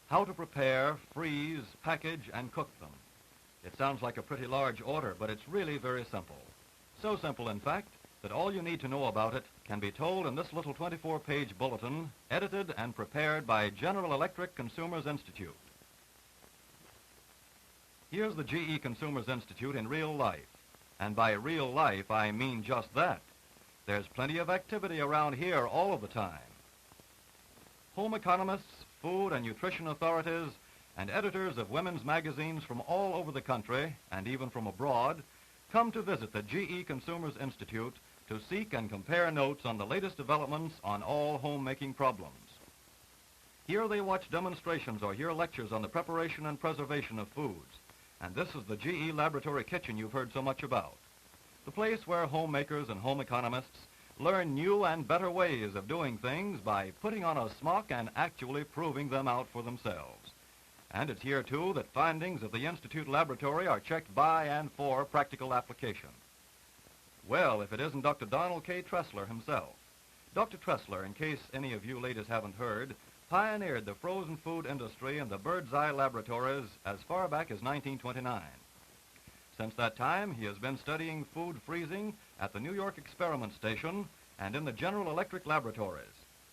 how to prepare, freeze, package, and cook them. It sounds like a pretty large order, but it's really very simple. So simple, in fact, that all you need to know about it can be told in this little 24-page bulletin, edited and prepared by General Electric Consumers Institute. Here's the GE Consumers Institute in real life. And by real life, I mean just that. There's plenty of activity around here all of the time. Home economists, food and nutrition authorities, and editors of women's magazines from all over the country, and even from abroad, come to visit the GE Consumers Institute to seek and compare notes on the latest developments on all homemaking problems. Here they watch demonstrations or hear lectures on the preparation and preservation of foods. And this is the GE Laboratory Kitchen you've heard so much about. The place where homemakers and home economists learn new and better ways of doing things by putting on a smock and actually proving them out for themselves. And it's here, too, that findings of the Institute Laboratory are checked by and for practical application. Well, if it isn't Dr. Donald K. Tressler himself. Dr. Tressler, in case any of you ladies haven't heard, pioneered the frozen food industry in the Bird's Eye Laboratories as far back as 1929. Since that time, he has been studying food freezing at the New York Experiment Station and in the General Electric Laboratories,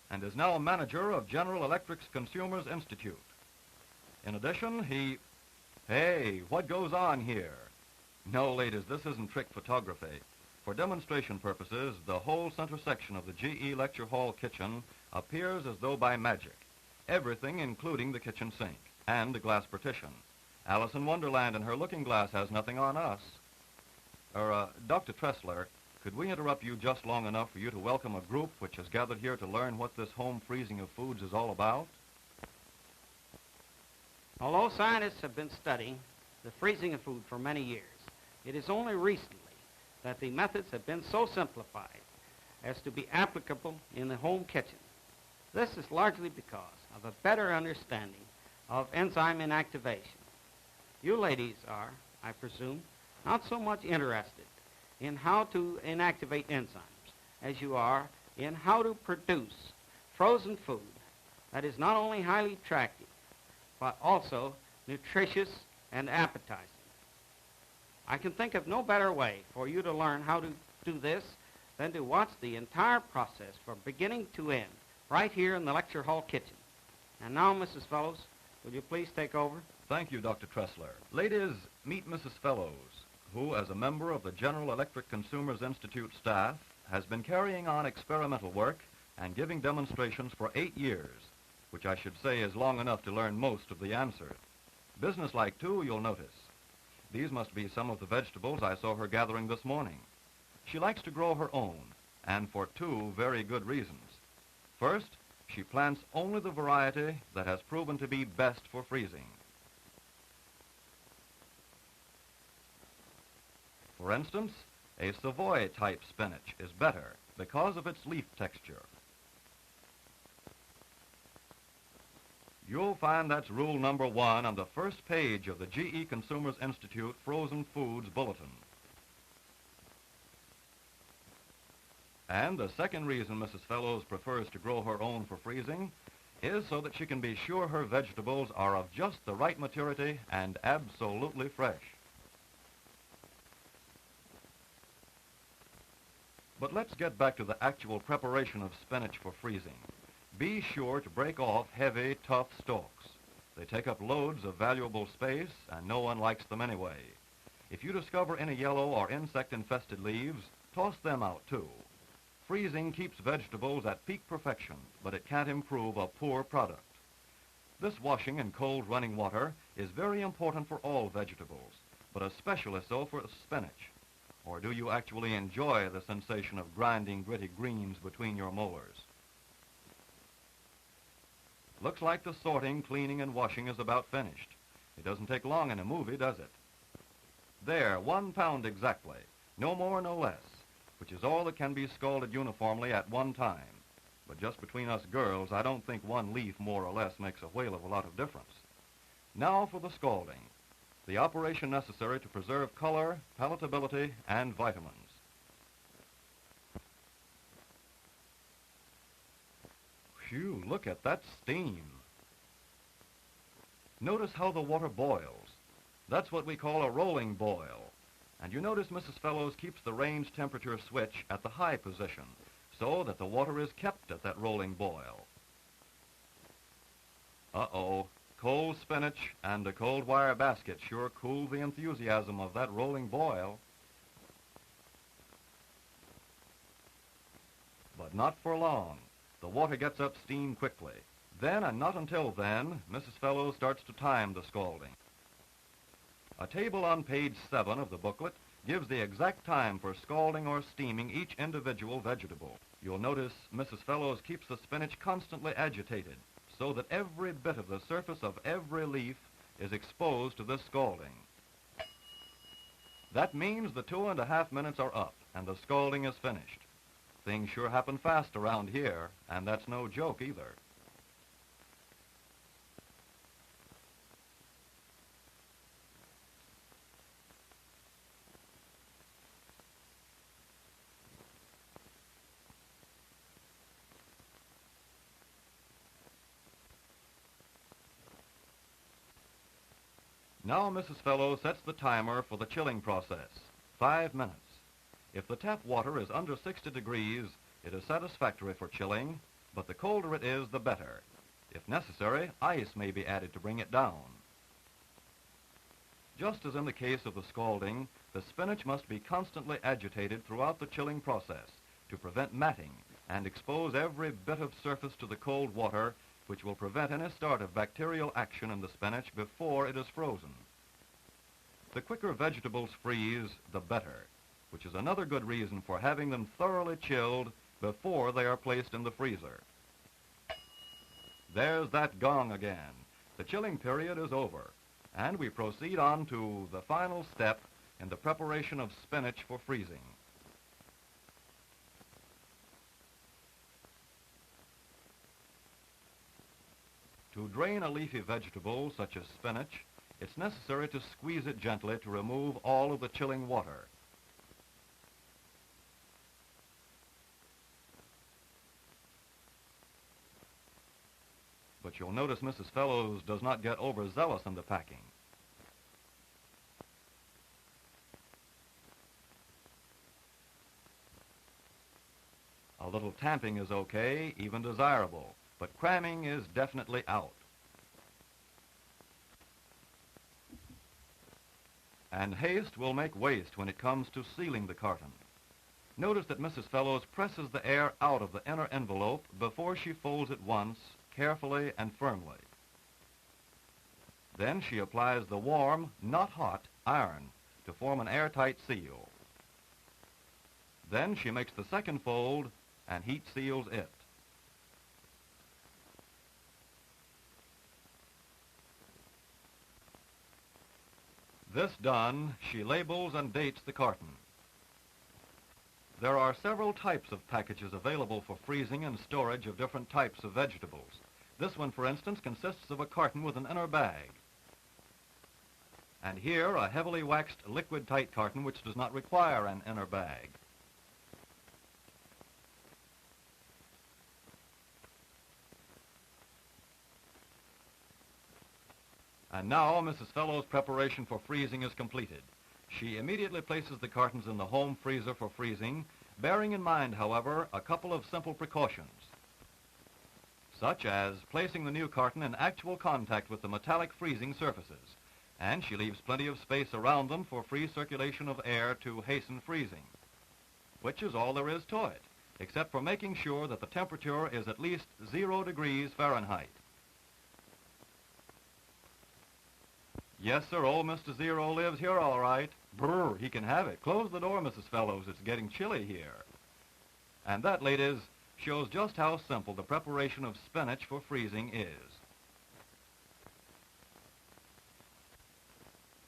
and is now manager of General Electric's Consumers Institute. In addition, Hey, what goes on here? No, ladies, this isn't trick photography. For demonstration purposes, the whole center section of the GE Lecture Hall kitchen appears as though by magic. Everything, including the kitchen sink and the glass partition. Alice in Wonderland and her looking glass has nothing on us. Dr. Tressler, could we interrupt you just long enough for you to welcome a group which has gathered here to learn what this home freezing of foods is all about? Although scientists have been studying the freezing of food for many years, it is only recently that the methods have been so simplified as to be applicable in the home kitchen. This is largely because of a better understanding of enzyme inactivation. You ladies are, I presume, not so much interested in how to inactivate enzymes as you are in how to produce frozen food that is not only highly attractive, but also nutritious and appetizing. I can think of no better way for you to learn how to do this than to watch the entire process from beginning to end right here in the lecture hall kitchen. And now, Mrs. Fellows, will you please take over? Thank you, Dr. Tressler. Ladies, meet Mrs. Fellows, who, as a member of the General Electric Consumers Institute staff, has been carrying on experimental work and giving demonstrations for 8 years, which I should say is long enough to learn most of the answers. Businesslike, too, you'll notice. These must be some of the vegetables I saw her gathering this morning. She likes to grow her own, and for 2 very good reasons. First, she plants only the variety that has proven to be best for freezing. For instance, a Savoy-type spinach is better because of its leaf texture. You'll find that's rule number 1 on the first page of the GE Consumers Institute Frozen Foods Bulletin. And the second reason Mrs. Fellows prefers to grow her own for freezing is so that she can be sure her vegetables are of just the right maturity and absolutely fresh. But let's get back to the actual preparation of spinach for freezing. Be sure to break off heavy, tough stalks. They take up loads of valuable space, and no one likes them anyway. If you discover any yellow or insect-infested leaves, toss them out, too. Freezing keeps vegetables at peak perfection, but it can't improve a poor product. This washing in cold running water is very important for all vegetables, but especially so for spinach. Or do you actually enjoy the sensation of grinding gritty greens between your molars? Looks like the sorting, cleaning, and washing is about finished. It doesn't take long in a movie, does it? There, 1 pound exactly, no more, no less, which is all that can be scalded uniformly at one time. But just between us girls, I don't think 1 leaf more or less makes a whale of a lot of difference. Now for the scalding, the operation necessary to preserve color, palatability, and vitamins. Phew, look at that steam. Notice how the water boils. That's what we call a rolling boil. And you notice Mrs. Fellows keeps the range temperature switch at the high position so that the water is kept at that rolling boil. Uh-oh. Cold spinach and a cold wire basket sure cool the enthusiasm of that rolling boil. But not for long. The water gets up steam quickly. Then, and not until then, Mrs. Fellows starts to time the scalding. A table on page 7 of the booklet gives the exact time for scalding or steaming each individual vegetable. You'll notice Mrs. Fellows keeps the spinach constantly agitated so that every bit of the surface of every leaf is exposed to this scalding. That means the 2.5 minutes are up and the scalding is finished. Things sure happen fast around here, and that's no joke either. Now Mrs. Fellows sets the timer for the chilling process, 5 minutes. If the tap water is under 60 degrees, it is satisfactory for chilling, but the colder it is, the better. If necessary, ice may be added to bring it down. Just as in the case of the scalding, the spinach must be constantly agitated throughout the chilling process to prevent matting and expose every bit of surface to the cold water, which will prevent any start of bacterial action in the spinach before it is frozen. The quicker vegetables freeze, the better, which is another good reason for having them thoroughly chilled before they are placed in the freezer. There's that gong again. The chilling period is over, and we proceed on to the final step in the preparation of spinach for freezing. To drain a leafy vegetable, such as spinach, it's necessary to squeeze it gently to remove all of the chilling water. But you'll notice Mrs. Fellows does not get overzealous in the packing. A little tamping is okay, even desirable, but cramming is definitely out. And haste will make waste when it comes to sealing the carton. Notice that Mrs. Fellows presses the air out of the inner envelope before she folds it once, carefully and firmly. Then she applies the warm, not hot, iron to form an airtight seal. Then she makes the second fold and heat seals it. This done, she labels and dates the carton. There are several types of packages available for freezing and storage of different types of vegetables. This one, for instance, consists of a carton with an inner bag. And here, a heavily waxed liquid-tight carton which does not require an inner bag. And now Mrs. Fellows' preparation for freezing is completed. She immediately places the cartons in the home freezer for freezing, bearing in mind, however, a couple of simple precautions, such as placing the new carton in actual contact with the metallic freezing surfaces, and she leaves plenty of space around them for free circulation of air to hasten freezing, which is all there is to it, except for making sure that the temperature is at least 0 degrees Fahrenheit. Yes, sir, old Mr. Zero lives here all right. Brr, he can have it. Close the door, Mrs. Fellows. It's getting chilly here. And that, ladies, shows just how simple the preparation of spinach for freezing is.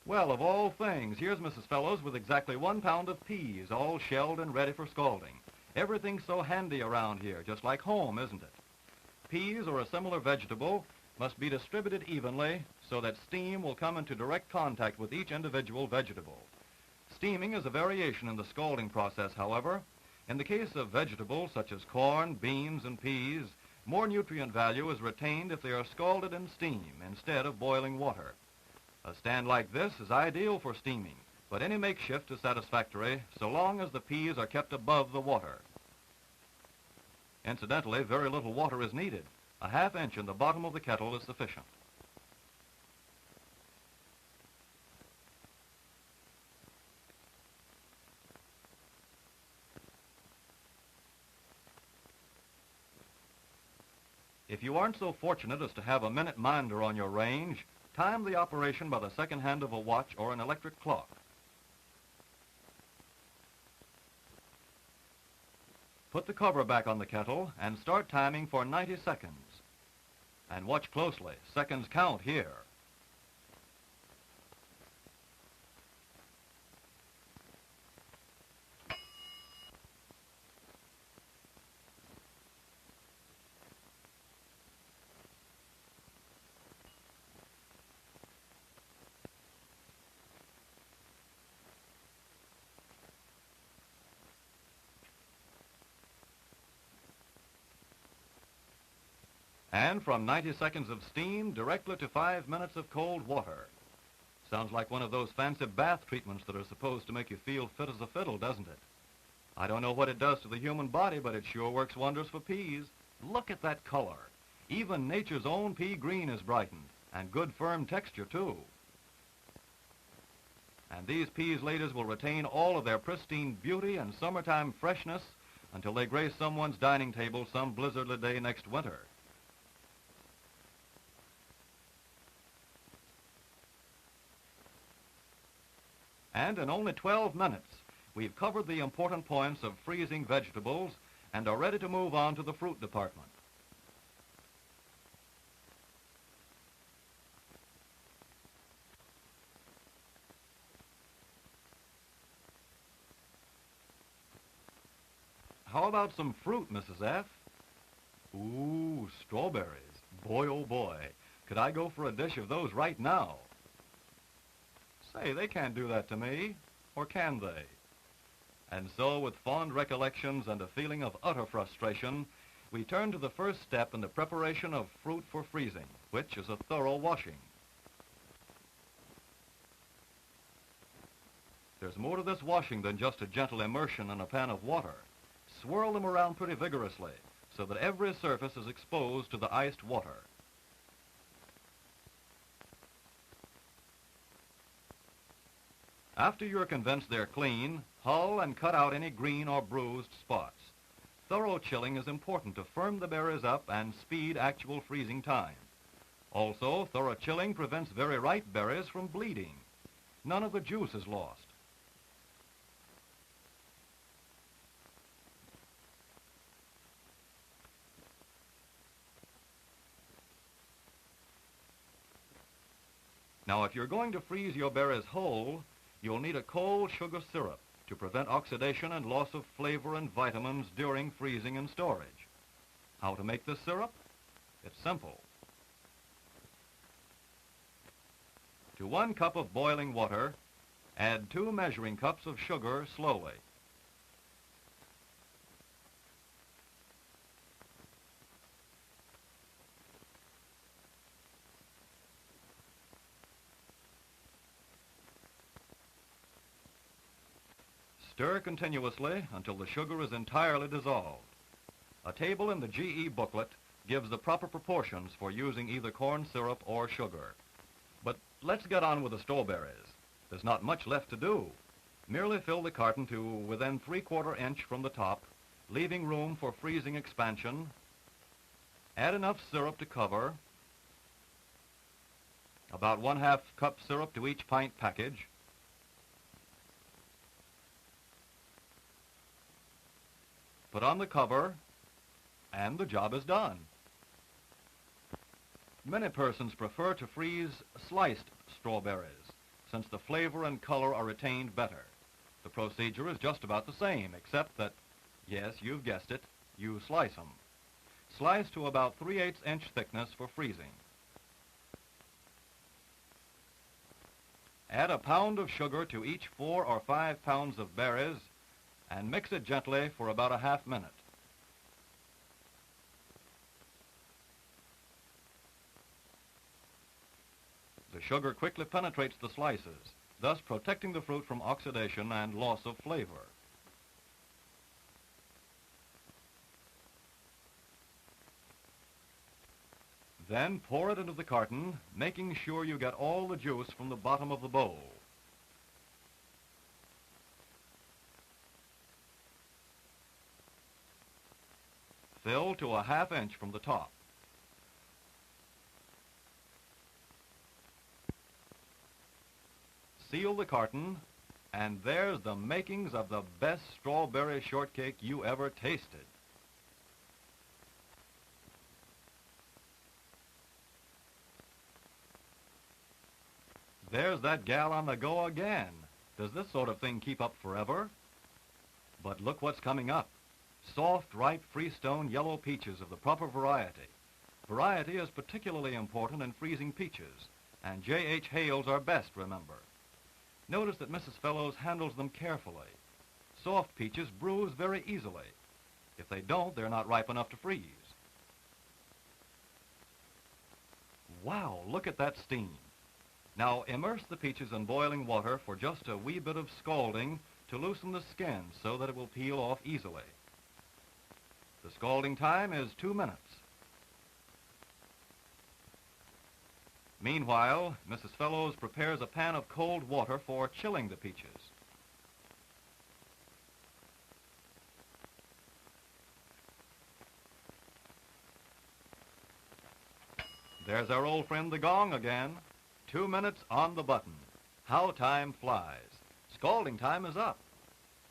Well, of all things, here's Mrs. Fellows with exactly 1 pound of peas, all shelled and ready for scalding. Everything's so handy around here, just like home, isn't it? Peas, or a similar vegetable, must be distributed evenly so that steam will come into direct contact with each individual vegetable. Steaming is a variation in the scalding process, however. In the case of vegetables such as corn, beans, and peas, More nutrient value is retained if they are scalded in steam instead of boiling water. A stand like this is ideal for steaming, but any makeshift is satisfactory so long as the peas are kept above the water. Incidentally, very little water is needed. A ½ inch in the bottom of the kettle is sufficient. If you aren't so fortunate as to have a minute minder on your range, time the operation by the second hand of a watch or an electric clock. Put the cover back on the kettle and start timing for 90 seconds. And watch closely. Seconds count here. And from 90 seconds of steam directly to 5 minutes of cold water. Sounds like one of those fancy bath treatments that are supposed to make you feel fit as a fiddle, doesn't it? I don't know what it does to the human body, but it sure works wonders for peas. Look at that color. Even nature's own pea green is brightened, and good firm texture, too. And these peas, ladies, will retain all of their pristine beauty and summertime freshness until they grace someone's dining table some blizzardly day next winter. And in only 12 minutes, we've covered the important points of freezing vegetables and are ready to move on to the fruit department. How about some fruit, Mrs. F? Ooh, strawberries. Boy, oh boy. Could I go for a dish of those right now? Say, they can't do that to me, or can they? And so, with fond recollections and a feeling of utter frustration, we turn to the first step in the preparation of fruit for freezing, which is a thorough washing. There's more to this washing than just a gentle immersion in a pan of water. Swirl them around pretty vigorously, so that every surface is exposed to the iced water. After you're convinced they're clean, hull and cut out any green or bruised spots. Thorough chilling is important to firm the berries up and speed actual freezing time. Also, thorough chilling prevents very ripe berries from bleeding. None of the juice is lost. Now, if you're going to freeze your berries whole, you'll need a cold sugar syrup to prevent oxidation and loss of flavor and vitamins during freezing and storage. How to make this syrup? It's simple. To 1 cup of boiling water, add 2 measuring cups of sugar slowly. Stir continuously until the sugar is entirely dissolved. A table in the GE booklet gives the proper proportions for using either corn syrup or sugar. But let's get on with the strawberries. There's not much left to do. Merely fill the carton to within 3/4 inch from the top, leaving room for freezing expansion. Add enough syrup to cover, about 1/2 cup syrup to each pint package. Put on the cover, and the job is done. Many persons prefer to freeze sliced strawberries, since the flavor and color are retained better. The procedure is just about the same, except that, yes, you've guessed it, you slice them. Slice to about 3/8 inch thickness for freezing. Add a pound of sugar to each 4 or 5 pounds of berries, and mix it gently for about a ½ minute. sugar quickly penetrates the slices, thus protecting the fruit from oxidation and loss of flavor. Then pour it into the carton, making sure you get all the juice from the bottom of the bowl. Fill to a ½ inch from the top. Seal the carton, and there's the makings of the best strawberry shortcake you ever tasted. There's that gal on the go again. Does this sort of thing keep up forever? But look what's coming up. Soft, ripe, freestone yellow peaches of the proper variety. Variety is particularly important in freezing peaches, and J.H. Hales are best, remember. Notice that Mrs. Fellows handles them carefully. Soft peaches bruise very easily. If they don't, they're not ripe enough to freeze. Wow, look at that steam. Now immerse the peaches in boiling water for just a wee bit of scalding to loosen the skin so that it will peel off easily. The scalding time is 2 minutes. Meanwhile, Mrs. Fellows prepares a pan of cold water for chilling the peaches. There's our old friend the gong again. 2 minutes on the button. How time flies. Scalding time is up.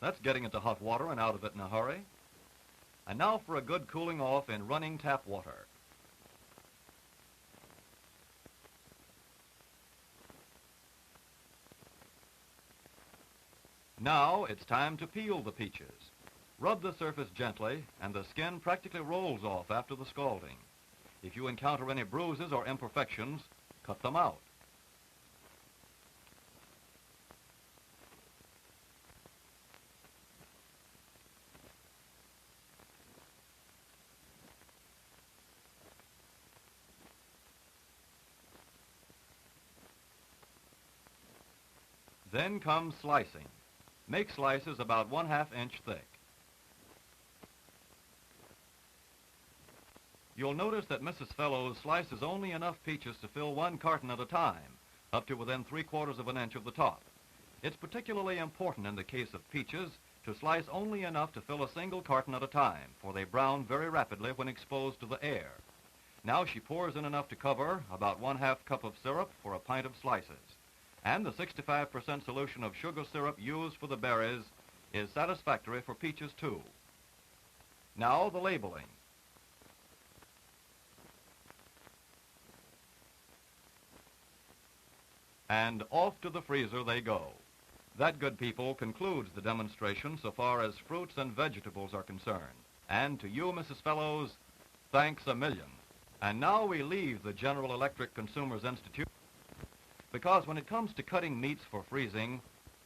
That's getting into hot water and out of it in a hurry. And now for a good cooling off in running tap water. Now it's time to peel the peaches. Rub the surface gently, and the skin practically rolls off after the scalding. If you encounter any bruises or imperfections, cut them out. Then comes slicing. Make slices about 1/2 inch thick. You'll notice that Mrs. Fellows slices only enough peaches to fill 1 carton at a time, up to within 3/4 of an inch of the top. It's particularly important in the case of peaches to slice only enough to fill a single carton at a time, for they brown very rapidly when exposed to the air. Now she pours in enough to cover about 1/2 cup of syrup for a pint of slices. And the 65% solution of sugar syrup used for the berries is satisfactory for peaches too. Now the labeling. And off to the freezer they go. That, good people, concludes the demonstration so far as fruits and vegetables are concerned. And to you, Mrs. Fellows, thanks a million. And now we leave the General Electric Consumers Institute, because when it comes to cutting meats for freezing,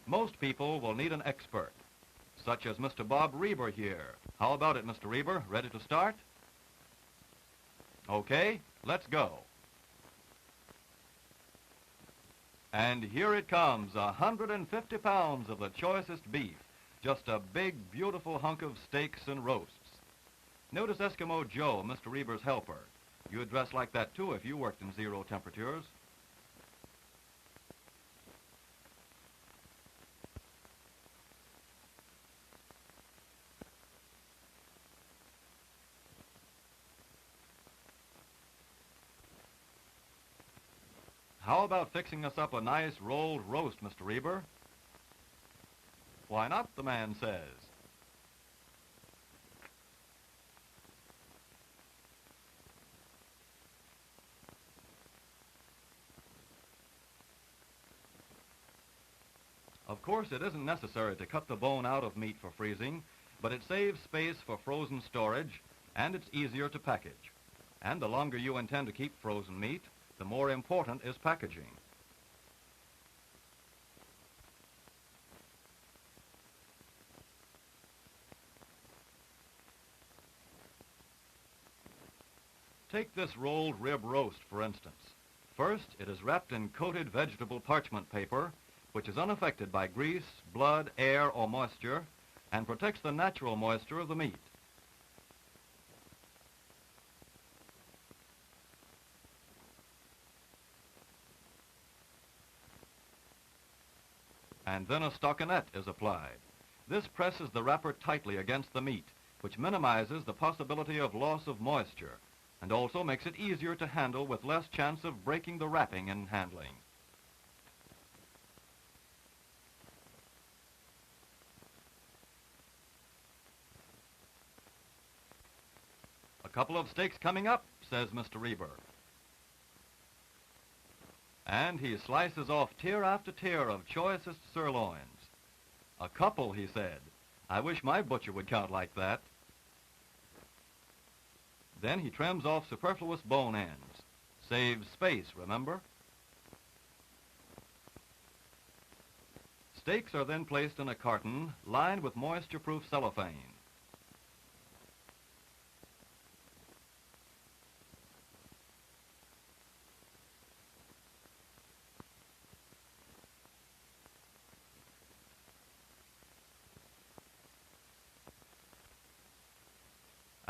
most people will need an expert, such as Mr. Bob Reber here. How about it, Mr. Reber? Ready to start? Okay, let's go. And here it comes, 150 pounds of the choicest beef, just a big, beautiful hunk of steaks and roasts. Notice Eskimo Joe, Mr. Reber's helper. You'd dress like that, too, if you worked in 0 temperatures. How about fixing us up a nice rolled roast, Mr. Reber? Why not, the man says. Of course, it isn't necessary to cut the bone out of meat for freezing, but it saves space for frozen storage, and it's easier to package. And the longer you intend to keep frozen meat, the more important is packaging. Take this rolled rib roast, for instance. First, it is wrapped in coated vegetable parchment paper, which is unaffected by grease, blood, air, or moisture, and protects the natural moisture of the meat. And then a stockinette is applied. This presses the wrapper tightly against the meat, which minimizes the possibility of loss of moisture, and also makes it easier to handle with less chance of breaking the wrapping in handling. A couple of steaks coming up, says Mr. Reber. And he slices off tier after tier of choicest sirloins. A couple, he said. I wish my butcher would count like that. Then he trims off superfluous bone ends. Saves space, remember? Steaks are then placed in a carton lined with moisture-proof cellophane.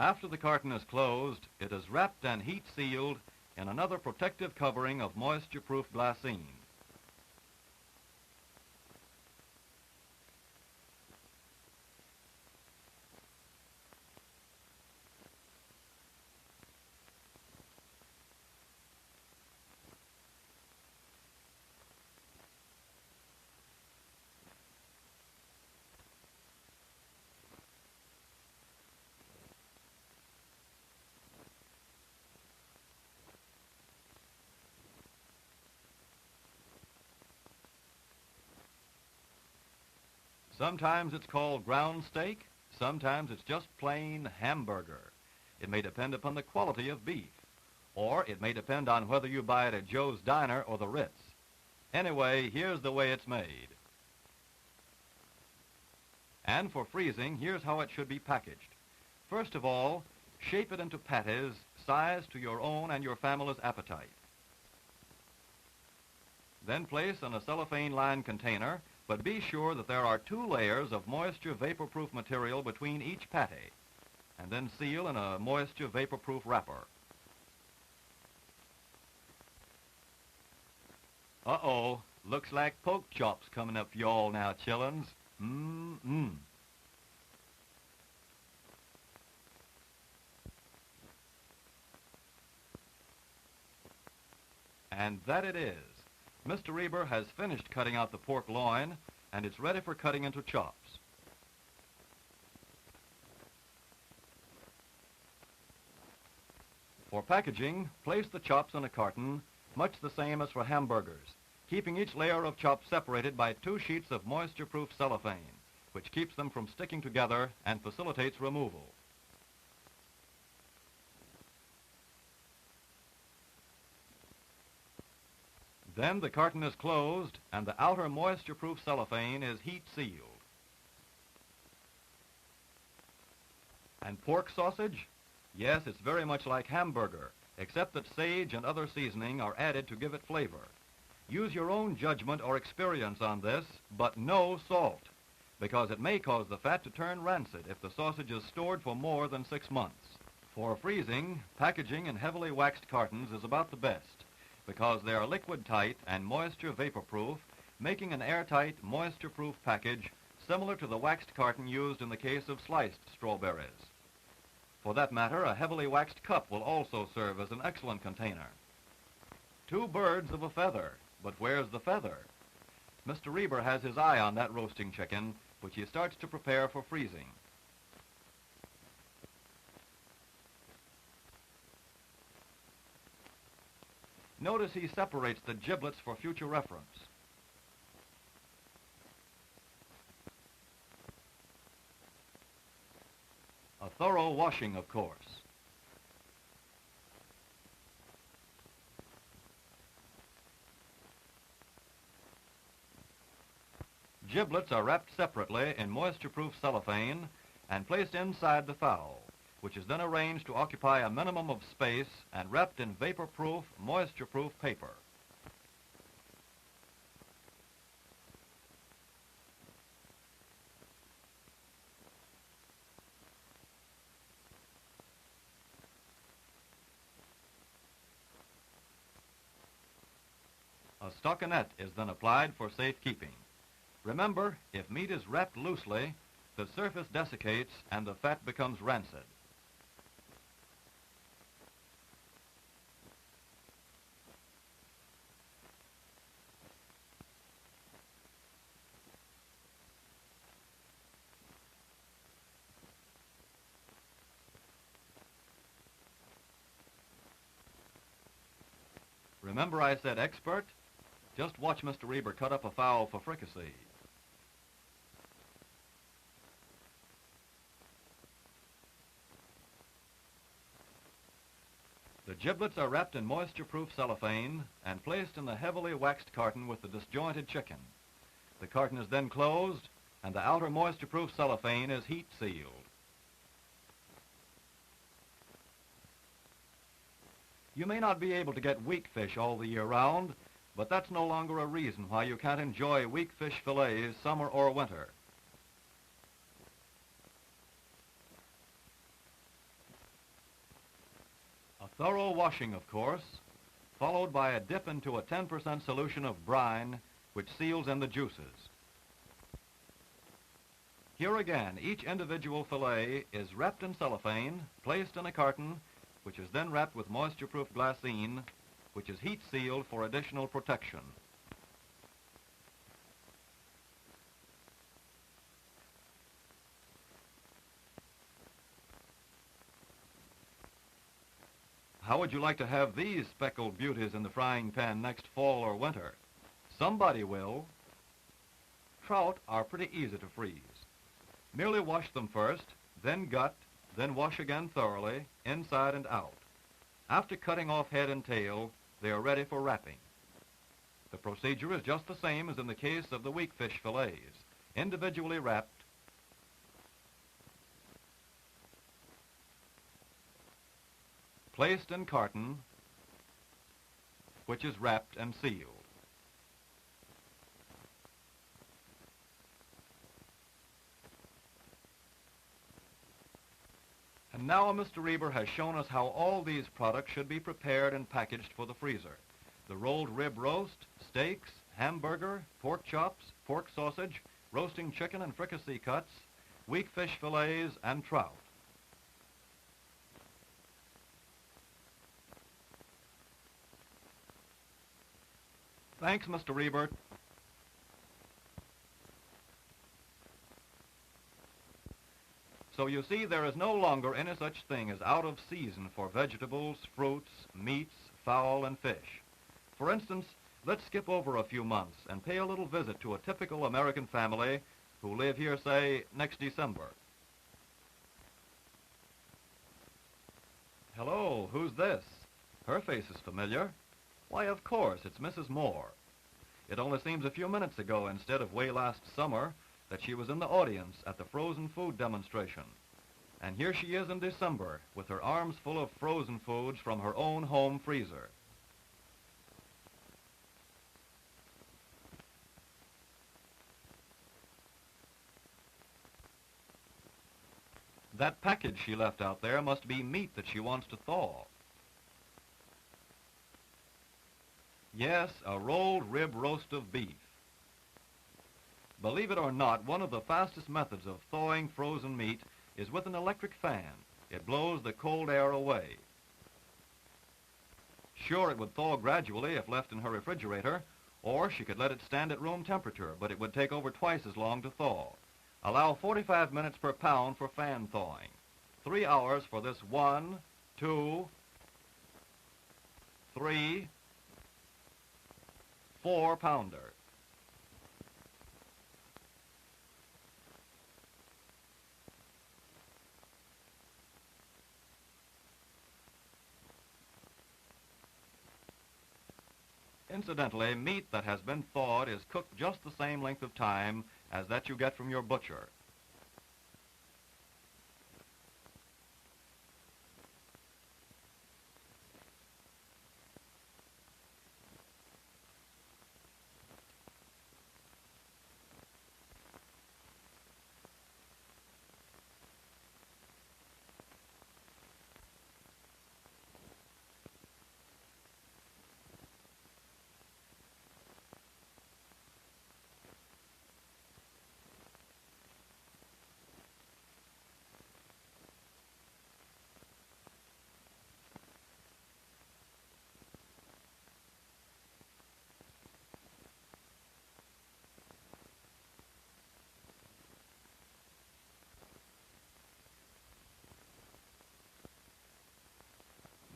After the carton is closed, it is wrapped and heat-sealed in another protective covering of moisture-proof glassine. Sometimes it's called ground steak, sometimes it's just plain hamburger. It may depend upon the quality of beef, or it may depend on whether you buy it at Joe's Diner or the Ritz. Anyway, here's the way it's made. And for freezing, here's how it should be packaged. First of all, shape it into patties sized to your own and your family's appetite. Then place in a cellophane-lined container, but be sure that there are 2 layers of moisture vapor-proof material between each patty, and then seal in a moisture vapor-proof wrapper. Uh-oh, looks like pork chops coming up for y'all now, chillins. Mmm-mmm. And that it is. Mr. Reber has finished cutting out the pork loin, and it's ready for cutting into chops. For packaging, place the chops in a carton, much the same as for hamburgers, keeping each layer of chops separated by 2 sheets of moisture-proof cellophane, which keeps them from sticking together and facilitates removal. Then the carton is closed and the outer moisture-proof cellophane is heat-sealed. And pork sausage? Yes, it's very much like hamburger, except that sage and other seasoning are added to give it flavor. Use your own judgment or experience on this, but no salt, because it may cause the fat to turn rancid if the sausage is stored for more than 6 months. For freezing, packaging in heavily waxed cartons is about the best, because they are liquid-tight and moisture vapor-proof, making an airtight, moisture-proof package similar to the waxed carton used in the case of sliced strawberries. For that matter, a heavily waxed cup will also serve as an excellent container. 2 birds of a feather, but where's the feather? Mr. Reber has his eye on that roasting chicken, which he starts to prepare for freezing. Notice he separates the giblets for future reference. A thorough washing, of course. Giblets are wrapped separately in moisture-proof cellophane and placed inside the fowl, which is then arranged to occupy a minimum of space and wrapped in vapor-proof, moisture-proof paper. A stockinette is then applied for safekeeping. Remember, if meat is wrapped loosely, the surface desiccates and the fat becomes rancid. Remember I said expert? Just watch Mr. Reber cut up a fowl for fricassee. The giblets are wrapped in moisture-proof cellophane and placed in the heavily waxed carton with the disjointed chicken. The carton is then closed and the outer moisture-proof cellophane is heat sealed. You may not be able to get weak fish all the year round, but that's no longer a reason why you can't enjoy weak fish fillets summer or winter. A thorough washing, of course, followed by a dip into a 10% solution of brine, which seals in the juices. Here again, each individual fillet is wrapped in cellophane, placed in a carton, which is then wrapped with moisture-proof glassine, which is heat sealed for additional protection. How would you like to have these speckled beauties in the frying pan next fall or winter? Somebody will. Trout are pretty easy to freeze. Merely wash them first, then gut, then wash again thoroughly, inside and out. After cutting off head and tail, they are ready for wrapping. The procedure is just the same as in the case of the weak fish fillets, individually wrapped, placed in carton, which is wrapped and sealed. And now Mr. Reber has shown us how all these products should be prepared and packaged for the freezer. The rolled rib roast, steaks, hamburger, pork chops, pork sausage, roasting chicken and fricassee cuts, weak fish fillets, and trout. Thanks, Mr. Reber. So you see, there is no longer any such thing as out of season for vegetables, fruits, meats, fowl, and fish. For instance, let's skip over a few months and pay a little visit to a typical American family who live here, say, next December. Hello, who's this? Her face is familiar. Why, of course, it's Mrs. Moore. It only seems a few minutes ago, instead of way last summer, that she was in the audience at the frozen food demonstration. And here she is in December, with her arms full of frozen foods from her own home freezer. That package she left out there must be meat that she wants to thaw. Yes, a rolled rib roast of beef. Believe it or not, one of the fastest methods of thawing frozen meat is with an electric fan. It blows the cold air away. Sure, it would thaw gradually if left in her refrigerator, or she could let it stand at room temperature, but it would take over twice as long to thaw. Allow 45 minutes per pound for fan thawing. 3 hours for this 1, 2, 3, 4 pounder. Incidentally, meat that has been thawed is cooked just the same length of time as that you get from your butcher.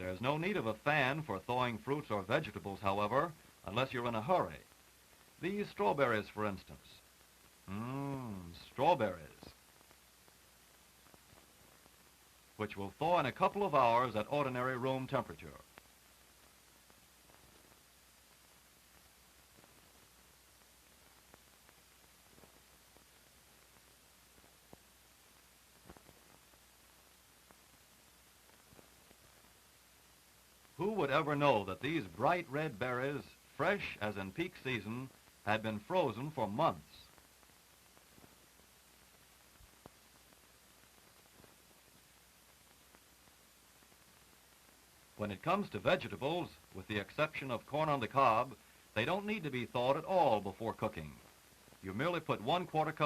There's no need of a fan for thawing fruits or vegetables, however, unless you're in a hurry. These strawberries, for instance. Strawberries. Which will thaw in a couple of hours at ordinary room temperature. Who would ever know that these bright red berries, fresh as in peak season, had been frozen for months? When it comes to vegetables, with the exception of corn on the cob, they don't need to be thawed at all before cooking. You merely put 1/4 cup